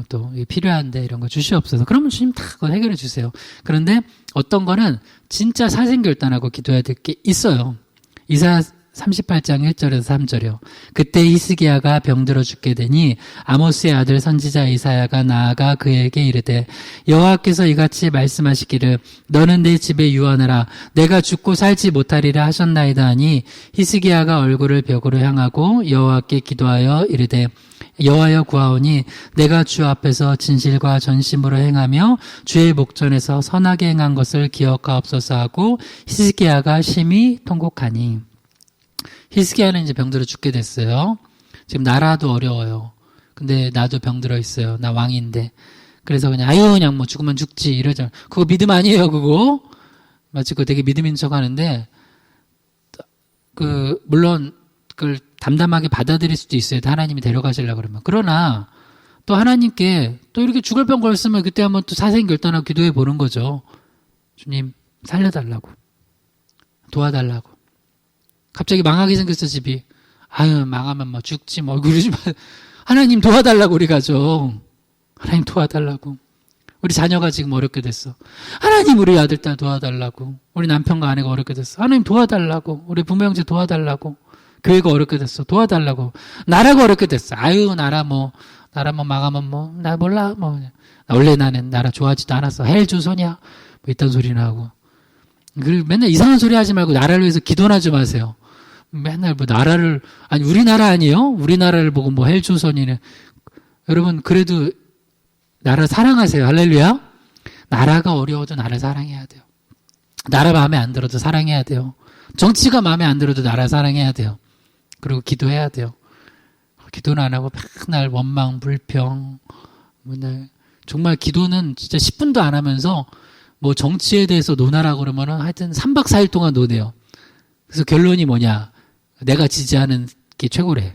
또 필요한데 이런 거 주시옵소서. 그러면 주님 다 그거 해결해 주세요. 그런데 어떤 거는 진짜 사생결단하고 기도해야 될 게 있어요. 이사야 38장 1절에서 3절이요. 그때 히스기야가 병들어 죽게 되니 아모스의 아들 선지자 이사야가 나아가 그에게 이르되 여호와께서 이같이 말씀하시기를 너는 내 집에 유언하라 내가 죽고 살지 못하리라 하셨나이다 하니 히스기야가 얼굴을 벽으로 향하고 여호와께 기도하여 이르되 여호와여 구하오니 내가 주 앞에서 진실과 전심으로 행하며 주의 목전에서 선하게 행한 것을 기억하옵소서 하고 히스기야가 심히 통곡하니 히스기야는 이제 병들어 죽게 됐어요. 지금 나라도 어려워요. 근데 나도 병들어 있어요. 나 왕인데. 그래서 그냥 뭐 죽으면 죽지 이러잖아. 그거 믿음 아니에요, 그거? 마치 그거 되게 믿음인 척 하는데, 물론, 그걸 담담하게 받아들일 수도 있어요. 하나님이 데려가시려고 그러면. 그러나, 또 하나님께 또 이렇게 죽을 병 걸었으면 그때 한번 또 사생결단하고 기도해 보는 거죠. 주님, 살려달라고. 도와달라고. 갑자기 망하게 생겼어, 집이. 망하면 뭐 죽지, 뭐, 그러지 마. 하나님 도와달라고, 우리 가족. 하나님 도와달라고. 우리 자녀가 지금 어렵게 됐어. 하나님 우리 아들, 딸 도와달라고. 우리 남편과 아내가 어렵게 됐어. 하나님 도와달라고. 우리 부모, 형제 도와달라고. 교회가 어렵게 됐어. 도와달라고. 나라가 어렵게 됐어. 나라 망하면 나 몰라, 원래 나는 나라 좋아하지도 않았어. 헬 조선이야. 뭐, 이딴 소리나 하고. 맨날 이상한 소리 하지 말고 나라를 위해서 기도나 좀 하세요. 맨날 우리나라 아니에요? 우리나라를 보고 헬조선이네. 여러분, 그래도 나라 사랑하세요. 할렐루야. 나라가 어려워도 나라 사랑해야 돼요. 나라 마음에 안 들어도 사랑해야 돼요. 정치가 마음에 안 들어도 나라 사랑해야 돼요. 그리고 기도해야 돼요. 기도는 안 하고 맨날 원망, 불평, 맨날 정말 기도는 진짜 10분도 안 하면서 정치에 대해서 논하라고 그러면은 하여튼 3박 4일 동안 논해요. 그래서 결론이 뭐냐? 내가 지지하는 게 최고래.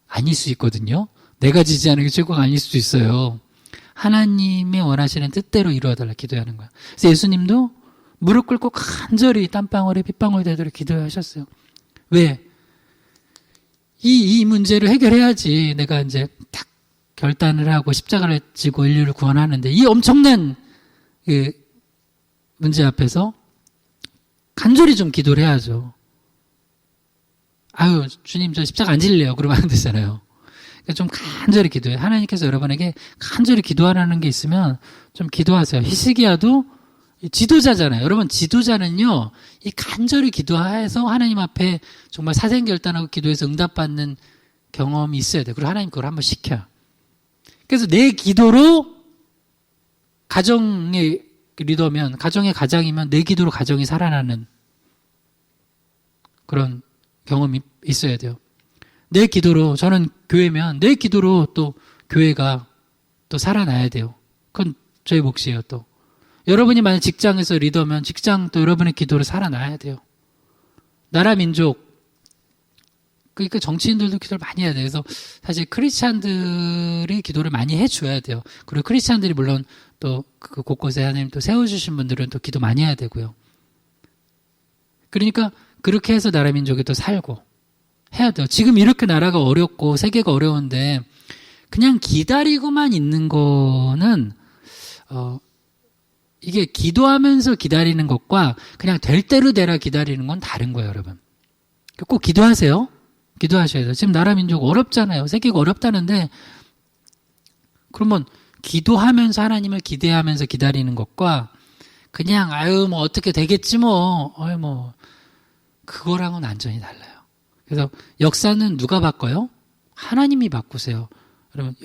아닐 수 있거든요. 내가 지지하는 게 최고가 아닐 수도 있어요. 하나님의 원하시는 뜻대로 이루어달라 기도하는 거야. 그래서 예수님도 무릎 꿇고 간절히 땀방울에 핏방울 되도록 기도하셨어요. 왜? 이 문제를 해결해야지 내가 이제 딱 결단을 하고 십자가를 지고 인류를 구원하는데 이 엄청난 문제 앞에서 간절히 좀 기도를 해야죠. 주님 저 십자가 안 질래요. 그러면 안 되잖아요. 그러니까 좀 간절히 기도해요. 하나님께서 여러분에게 간절히 기도하라는 게 있으면 좀 기도하세요. 히스기야도 지도자잖아요. 여러분 지도자는요. 이 간절히 기도해서 하나님 앞에 정말 사생결단하고 기도해서 응답받는 경험이 있어야 돼요. 그리고 하나님 그걸 한번 시켜요. 그래서 내 기도로 가정의 리더면 가정의 가장이면 내 기도로 가정이 살아나는 그런 경험이 있어야 돼요. 내 기도로 저는 교회면 내 기도로 또 교회가 또 살아나야 돼요. 그건 저희 몫이에요. 또 여러분이 만약 직장에서 리더면 직장 또 여러분의 기도로 살아나야 돼요. 나라 민족 그러니까 정치인들도 기도를 많이 해야 돼요. 그래서 사실 크리스찬들이 기도를 많이 해줘야 돼요. 그리고 크리스찬들이 물론 또 그 곳곳에 하나님 또 세워주신 분들은 또 기도 많이 해야 되고요. 그러니까 그렇게 해서 나라 민족이 또 살고 해야 돼요. 지금 이렇게 나라가 어렵고 세계가 어려운데 그냥 기다리고만 있는 거는 이게 기도하면서 기다리는 것과 그냥 될 대로 되라 기다리는 건 다른 거예요, 여러분. 꼭 기도하세요. 기도하셔야 돼요. 지금 나라 민족 어렵잖아요. 세계가 어렵다는데 그러면 기도하면서 하나님을 기대하면서 기다리는 것과 그냥 어떻게 되겠지 그거랑은 완전히 달라요. 그래서 역사는 누가 바꿔요? 하나님이 바꾸세요. 여러분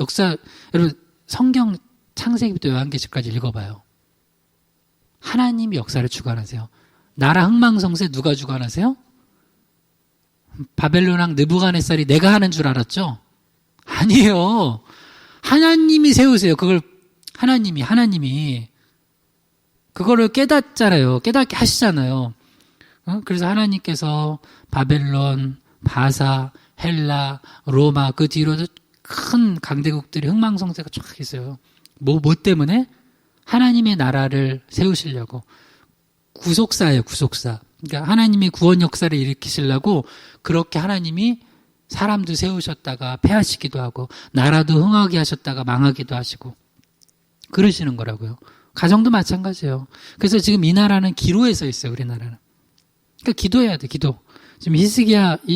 성경 창세기부터 요한계시까지 읽어봐요. 하나님이 역사를 주관하세요. 나라 흥망성쇠 누가 주관하세요? 바벨론 왕 느부갓네살이 내가 하는 줄 알았죠? 아니에요. 하나님이 세우세요. 그걸 하나님이 그거를 깨닫잖아요. 깨닫게 하시잖아요. 그래서 하나님께서 바벨론, 바사, 헬라, 로마 그 뒤로도 큰 강대국들이 흥망성쇠가 쫙 있어요. 뭐 때문에? 하나님의 나라를 세우시려고. 구속사예요, 구속사. 그러니까 하나님이 구원 역사를 일으키시려고 그렇게 하나님이 사람도 세우셨다가 패하시기도 하고 나라도 흥하게 하셨다가 망하기도 하시고 그러시는 거라고요. 가정도 마찬가지예요. 그래서 지금 이 나라는 기로에 서 있어요, 우리나라는. 그러니까 기도해야 돼, 기도. 지금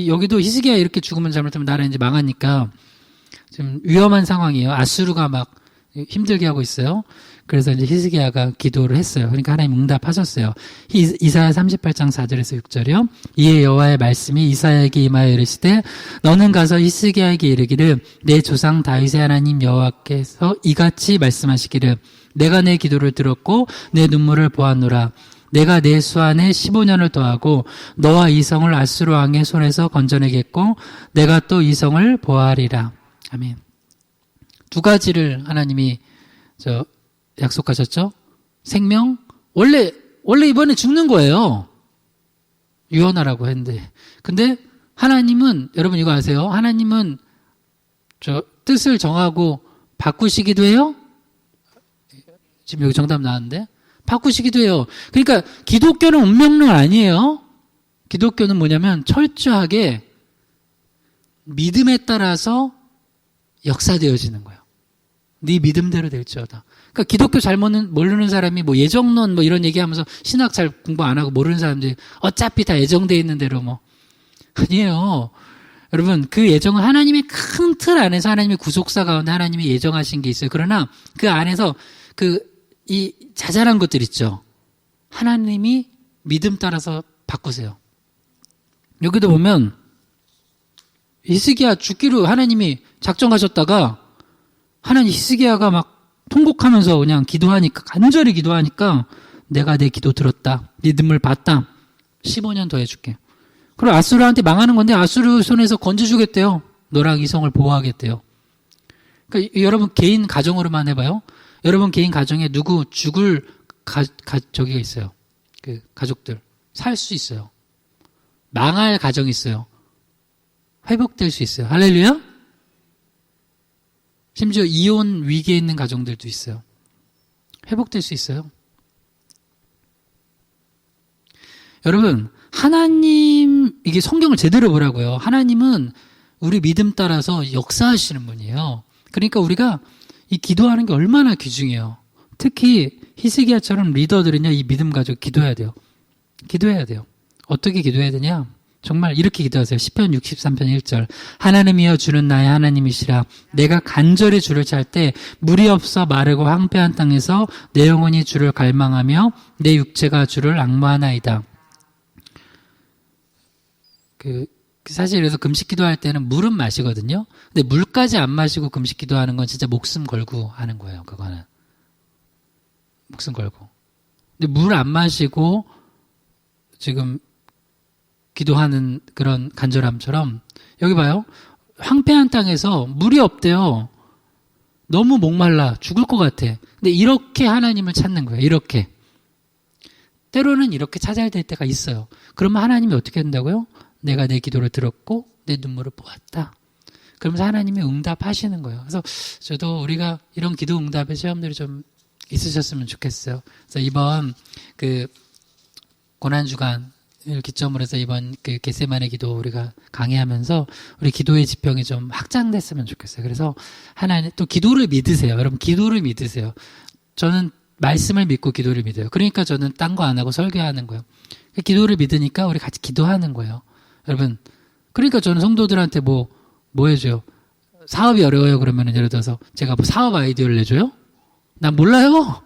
여기도 히스기야 이렇게 죽으면 잘못하면 나라 이제 망하니까 지금 위험한 상황이에요. 아수르가 막 힘들게 하고 있어요. 그래서 이제 히스기야가 기도를 했어요. 그러니까 하나님 응답하셨어요. 이사야 38장 4절에서 6절이요. 이에 여호와의 말씀이 이사야에게 임하여 이르시되 너는 가서 히스기야에게 이르기를 내 조상 다윗의 하나님 여호와께서 이같이 말씀하시기를 내가 내 기도를 들었고 내 눈물을 보았노라. 내가 내 수안에 15년을 더하고 너와 이 성을 아수르 왕의 손에서 건져내겠고 내가 또 이 성을 보아하리라. 아멘. 두 가지를 하나님이 약속하셨죠? 생명? 원래 이번에 죽는 거예요. 유언하라고 했는데. 근데 하나님은, 여러분 이거 아세요? 하나님은 뜻을 정하고 바꾸시기도 해요? 지금 여기 정답 나왔는데? 바꾸시기도 해요. 그러니까 기독교는 운명론 아니에요. 기독교는 뭐냐면 철저하게 믿음에 따라서 역사되어지는 거예요. 네 믿음대로 될지어다. 그러니까 기독교 잘 모르는 사람이 뭐 예정론 뭐 이런 얘기하면서 신학 잘 공부 안 하고 모르는 사람들이 어차피 다 예정돼 있는 대로 뭐 아니에요. 여러분 그 예정은 하나님의 큰 틀 안에서 하나님의 구속사 가운데 하나님이 예정하신 게 있어요. 그러나 그 안에서 이 자잘한 것들 있죠. 하나님이 믿음 따라서 바꾸세요. 여기도 보면 히스기야 죽기로 하나님이 작정하셨다가 하나님 히스기야가 막 통곡하면서 그냥 기도하니까 간절히 기도하니까 내가 내 기도 들었다. 네 눈물 봤다. 15년 더 해줄게. 그리고 아수르한테 망하는 건데 아수르 손에서 건져주겠대요. 너랑 이 성을 보호하겠대요. 그러니까 여러분 개인 가정으로만 해봐요. 여러분 개인 가정에 누구 죽을 저기가 있어요. 그 가족들 살 수 있어요. 망할 가정이 있어요. 회복될 수 있어요. 할렐루야. 심지어 이혼 위기에 있는 가정들도 있어요. 회복될 수 있어요. 여러분 하나님 이게 성경을 제대로 보라고요. 하나님은 우리 믿음 따라서 역사하시는 분이에요. 그러니까 우리가 이 기도하는 게 얼마나 귀중해요. 특히 히스기야처럼 리더들은요, 이 믿음 가지고 기도해야 돼요. 기도해야 돼요. 어떻게 기도해야 되냐? 정말 이렇게 기도하세요. 시편 63편 1절. 하나님이여 주는 나의 하나님이시라. 내가 간절히 주를 찾을 때 물이 없어 마르고 황폐한 땅에서 내 영혼이 주를 갈망하며 내 육체가 주를 앙모하나이다. 사실 그래서 금식 기도할 때는 물은 마시거든요. 근데 물까지 안 마시고 금식 기도하는 건 진짜 목숨 걸고 하는 거예요. 그거는. 목숨 걸고. 근데 물 안 마시고 지금 기도하는 그런 간절함처럼 여기 봐요. 황폐한 땅에서 물이 없대요. 너무 목말라 죽을 것 같아. 근데 이렇게 하나님을 찾는 거예요. 이렇게. 때로는 이렇게 찾아야 될 때가 있어요. 그러면 하나님이 어떻게 한다고요? 내가 내 기도를 들었고 내 눈물을 보았다. 그러면서 하나님이 응답하시는 거예요. 그래서 저도 우리가 이런 기도 응답의 체험들이 좀 있으셨으면 좋겠어요. 그래서 이번 고난주간을 기점으로 해서 이번 겟세마네 기도 우리가 강의하면서 우리 기도의 지평이 좀 확장됐으면 좋겠어요. 그래서 하나님 또 기도를 믿으세요. 여러분 기도를 믿으세요. 저는 말씀을 믿고 기도를 믿어요. 그러니까 저는 딴 거 안 하고 설교하는 거예요. 기도를 믿으니까 우리 같이 기도하는 거예요. 여러분, 그러니까 저는 성도들한테 뭐 해줘요? 사업이 어려워요. 그러면 예를 들어서 제가 뭐 사업 아이디어를 내줘요? 난 몰라요.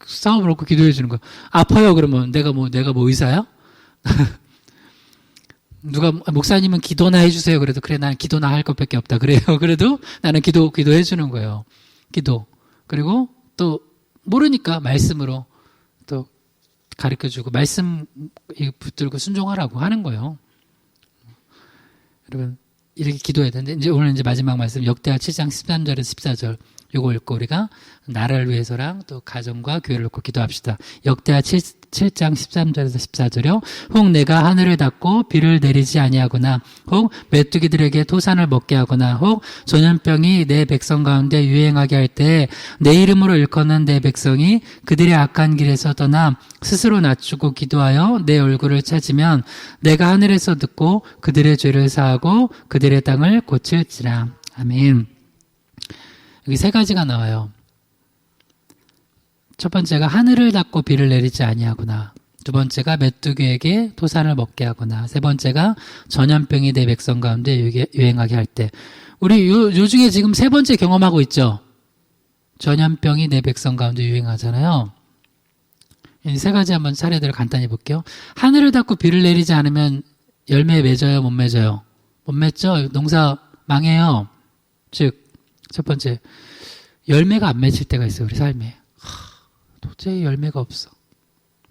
사업을 놓고 기도해 주는 거예요. 아파요. 그러면 내가 뭐 의사야? 누가 목사님은 기도나 해주세요. 그래도 그래 난 기도나 할 것밖에 없다. 그래요. 그래도 나는 기도해 주는 거예요. 기도. 그리고 또 모르니까 말씀으로 또 가르쳐 주고 말씀 붙들고 순종하라고 하는 거예요. 여러분, 이렇게 기도해야 되는데, 이제 오늘 이제 마지막 말씀, 역대하 7장 13절에서 14절. 요거 읽고 우리가 나라를 위해서랑 또 가정과 교회를 놓고 기도합시다. 역대하 7장 13절에서 14절이요. 혹 내가 하늘을 닫고 비를 내리지 아니하거나, 혹 메뚜기들에게 토산을 먹게 하거나, 혹 전염병이 내 백성 가운데 유행하게 할 때 내 이름으로 일컫는 내 백성이 그들의 악한 길에서 떠나 스스로 낮추고 기도하여 내 얼굴을 찾으면 내가 하늘에서 듣고 그들의 죄를 사하고 그들의 땅을 고칠지라. 아멘. 여기 세 가지가 나와요. 첫 번째가 하늘을 닫고 비를 내리지 아니하거나, 두 번째가 메뚜기에게 토산을 먹게 하거나, 세 번째가 전염병이 내 백성 가운데 유행하게 할 때. 우리 요 중에 지금 세 번째 경험하고 있죠. 전염병이 내 백성 가운데 유행하잖아요. 이 세 가지 한번 차례대로 간단히 볼게요. 하늘을 닫고 비를 내리지 않으면 열매 맺어요, 못 맺어요? 못 맺죠? 농사 망해요. 즉 첫 번째, 열매가 안 맺힐 때가 있어요, 우리 삶에. 도저히 열매가 없어.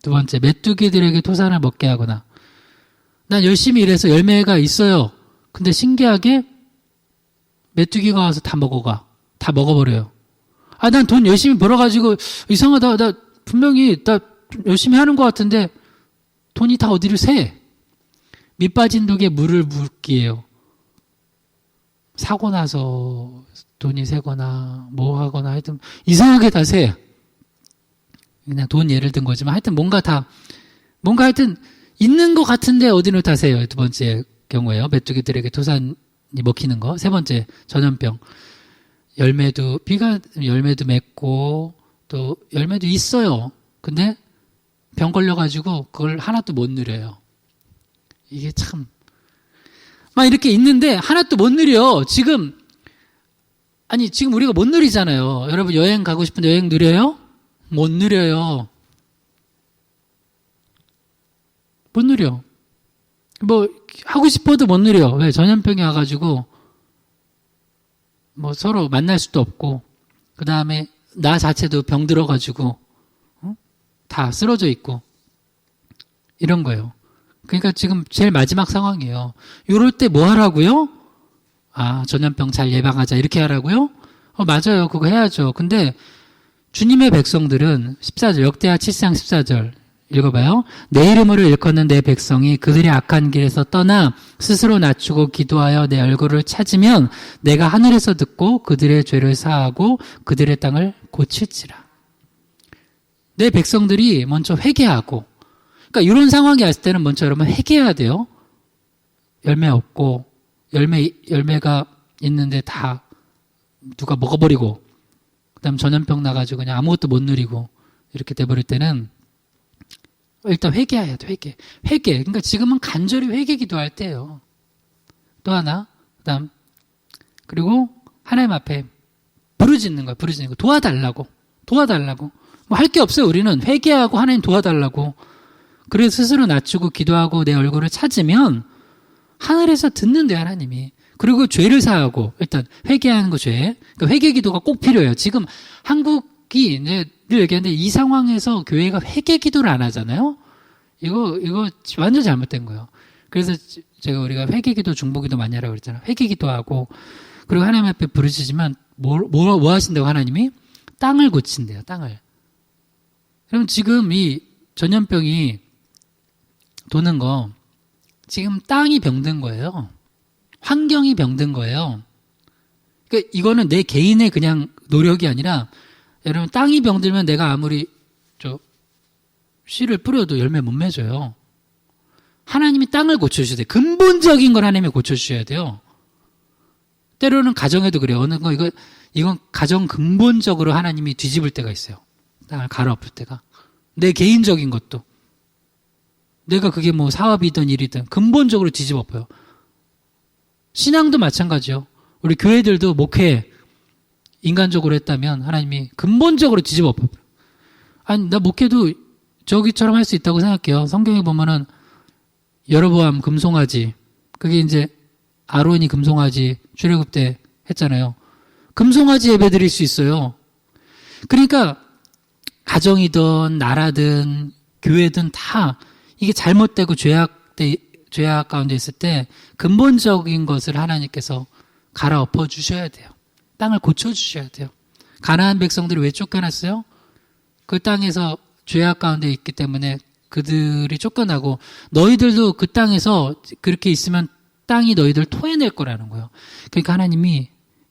두 번째, 메뚜기들에게 토산을 먹게 하거나, 난 열심히 일해서 열매가 있어요. 근데 신기하게 메뚜기가 와서 다 먹어가. 다 먹어버려요. 아, 난 돈 열심히 벌어가지고 이상하다. 나 분명히 나 열심히 하는 것 같은데 돈이 다 어디를 새. 밑 빠진 독에 물을 붓기예요. 사고 나서 돈이 새거나 뭐 하거나 하여튼 이상하게 다 새. 그냥 돈 예를 든 거지만 하여튼 뭔가 하여튼 있는 것 같은데 어디로 다 새요. 두 번째 경우에요. 메뚜기들에게 토산이 먹히는 거. 세 번째, 전염병. 열매도 맺고 또 열매도 있어요. 근데 병 걸려가지고 그걸 하나도 못 누려요. 이게 참 막 이렇게 있는데 하나도 못 누려. 지금 우리가 못 누리잖아요. 여러분 여행 가고 싶은데 여행 누려요? 못 누려요. 못 누려. 뭐 하고 싶어도 못 누려. 왜? 전염병이 와가지고 뭐 서로 만날 수도 없고, 그 다음에 나 자체도 병 들어가지고 다 쓰러져 있고 이런 거예요. 그러니까 지금 제일 마지막 상황이에요. 이럴 때 뭐 하라고요? 아, 전염병 잘 예방하자 이렇게 하라고요? 맞아요. 그거 해야죠. 근데 주님의 백성들은 14절, 역대하 7장 14절 읽어봐요. 내 이름으로 일컫는 내 백성이 그들의 악한 길에서 떠나 스스로 낮추고 기도하여 내 얼굴을 찾으면 내가 하늘에서 듣고 그들의 죄를 사하고 그들의 땅을 고칠지라. 내 백성들이 먼저 회개하고, 그러니까 이런 상황이 왔을 때는 먼저 여러분 회개해야 돼요. 열매 없고 열매가 있는데 다 누가 먹어버리고, 그다음 전염병 나가지고 그냥 아무것도 못 누리고 이렇게 돼버릴 때는 일단 회개해야 돼. 회개. 그러니까 지금은 간절히 회개 기도할 때예요. 또 하나, 그다음 그리고 하나님 앞에 부르짖는 거야. 도와달라고. 뭐 할 게 없어요. 우리는 회개하고 하나님 도와달라고. 그래서 스스로 낮추고 기도하고 내 얼굴을 찾으면 하늘에서 듣는데 하나님이. 그리고 죄를 사하고, 일단 회개하는 거 죄. 그러니까 회개 기도가 꼭 필요해요. 지금 한국이 이제 늘 얘기하는데 이 상황에서 교회가 회개 기도를 안 하잖아요. 이거 완전 잘못된 거예요. 그래서 우리가 회개 기도, 중보 기도 많이 하라고 그랬잖아요. 회개 기도하고, 그리고 하나님 앞에 부르짖으면 뭐 하신다고 하나님이? 땅을 고친대요. 땅을. 그럼 지금 이 전염병이 도는 거, 지금 땅이 병든 거예요. 환경이 병든 거예요. 그러니까 이거는 내 개인의 그냥 노력이 아니라, 여러분 땅이 병들면 내가 아무리 씨를 뿌려도 열매 못 맺어요. 하나님이 땅을 고쳐주셔야 돼요. 근본적인 걸 하나님이 고쳐주셔야 돼요. 때로는 가정에도 그래요. 어느 거 이건 가정 근본적으로 하나님이 뒤집을 때가 있어요. 땅을 갈아엎을 때가. 내 개인적인 것도. 내가 그게 뭐 사업이든 일이든 근본적으로 뒤집어엎어요. 신앙도 마찬가지요. 우리 교회들도 목회 인간적으로 했다면 하나님이 근본적으로 뒤집어엎어요. 아니, 나 목회도 저기처럼 할 수 있다고 생각해요. 성경에 보면은 여로보암 금송아지, 그게 이제 아론이 금송아지 출애굽 때 했잖아요. 금송아지 예배 드릴 수 있어요. 그러니까 가정이든 나라든 교회든 다 이게 잘못되고 죄악 가운데 있을 때 근본적인 것을 하나님께서 갈아엎어 주셔야 돼요. 땅을 고쳐 주셔야 돼요. 가나안 백성들이 왜 쫓겨났어요? 그 땅에서 죄악 가운데 있기 때문에 그들이 쫓겨나고, 너희들도 그 땅에서 그렇게 있으면 땅이 너희들 토해낼 거라는 거예요. 그러니까 하나님이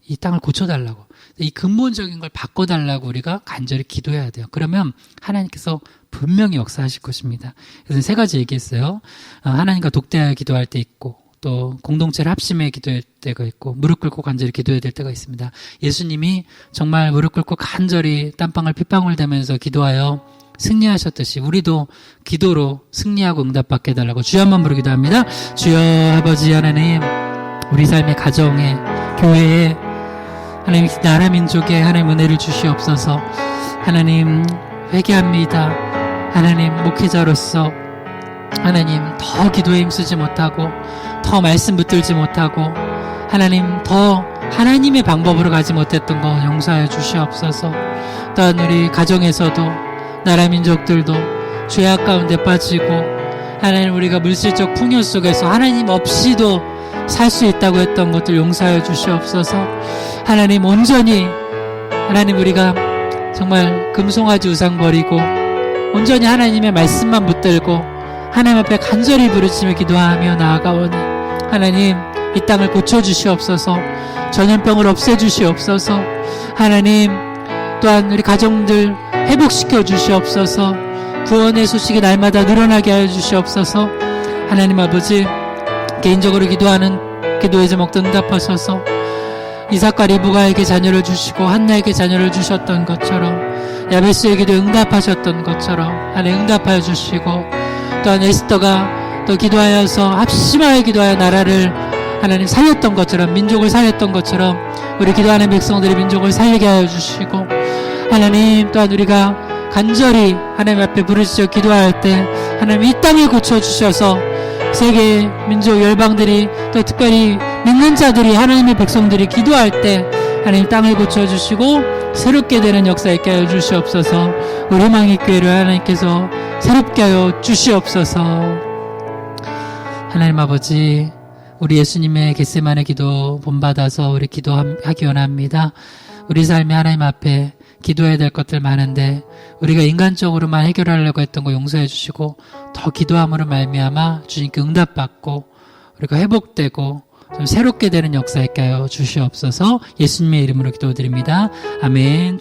이 땅을 고쳐달라고, 이 근본적인 걸 바꿔달라고 우리가 간절히 기도해야 돼요. 그러면 하나님께서 분명히 역사하실 것입니다. 그래서 세 가지 얘기했어요. 하나님과 독대하여 기도할 때 있고, 또 공동체를 합심해 기도할 때가 있고, 무릎 꿇고 간절히 기도해야 될 때가 있습니다. 예수님이 정말 무릎 꿇고 간절히 땀방울 핏방울 대면서 기도하여 승리하셨듯이 우리도 기도로 승리하고 응답받게 해달라고 주여 한번 부르기도 합니다. 주여 아버지 하나님, 우리 삶의 가정에, 교회에, 하나님 나라 민족에 하나님 은혜를 주시옵소서. 하나님 회개합니다. 하나님 목회자로서 하나님 더 기도에 힘쓰지 못하고, 더 말씀 붙들지 못하고, 하나님 더 하나님의 방법으로 가지 못했던 거 용서하여 주시옵소서. 또한 우리 가정에서도 나라 민족들도 죄악 가운데 빠지고, 하나님 우리가 물질적 풍요 속에서 하나님 없이도 살 수 있다고 했던 것들 용서하여 주시옵소서. 하나님 온전히, 하나님 우리가 정말 금송아지 우상 버리고 온전히 하나님의 말씀만 붙들고 하나님 앞에 간절히 부르짖으며 기도하며 나아가오니, 하나님 이 땅을 고쳐주시옵소서. 전염병을 없애주시옵소서. 하나님 또한 우리 가정들 회복시켜 주시옵소서. 구원의 소식이 날마다 늘어나게 하여 주시옵소서. 하나님 아버지, 개인적으로 기도하는 기도의 제목도 응답하셔서 이삭과 리브가에게 자녀를 주시고 한나에게 자녀를 주셨던 것처럼, 야베스에게도 응답하셨던 것처럼 하나님 응답하여 주시고, 또한 에스더가 또 기도하여서 합심하여 기도하여 나라를 하나님 살렸던 것처럼, 민족을 살렸던 것처럼 우리 기도하는 백성들의 민족을 살리게 하여 주시고, 하나님 또한 우리가 간절히 하나님 앞에 부르짖어 기도할 때 하나님 이 땅을 고쳐주셔서 세계 민족 열방들이, 또 특별히 믿는 자들이, 하나님의 백성들이 기도할 때 하나님 땅을 고쳐주시고 새롭게 되는 역사 있게 하여 주시옵소서. 우리 희망의 교회를 하나님께서 새롭게 하여 주시옵소서. 하나님 아버지, 우리 예수님의 겟세마네 기도 본받아서 우리 기도하기 원합니다. 우리 삶이 하나님 앞에 기도해야 될 것들 많은데 우리가 인간적으로만 해결하려고 했던 거 용서해 주시고, 더 기도함으로 말미암아 주님께 응답받고 우리가 회복되고 좀 새롭게 되는 역사 있게 하여 주시옵소서. 예수님의 이름으로 기도드립니다. 아멘.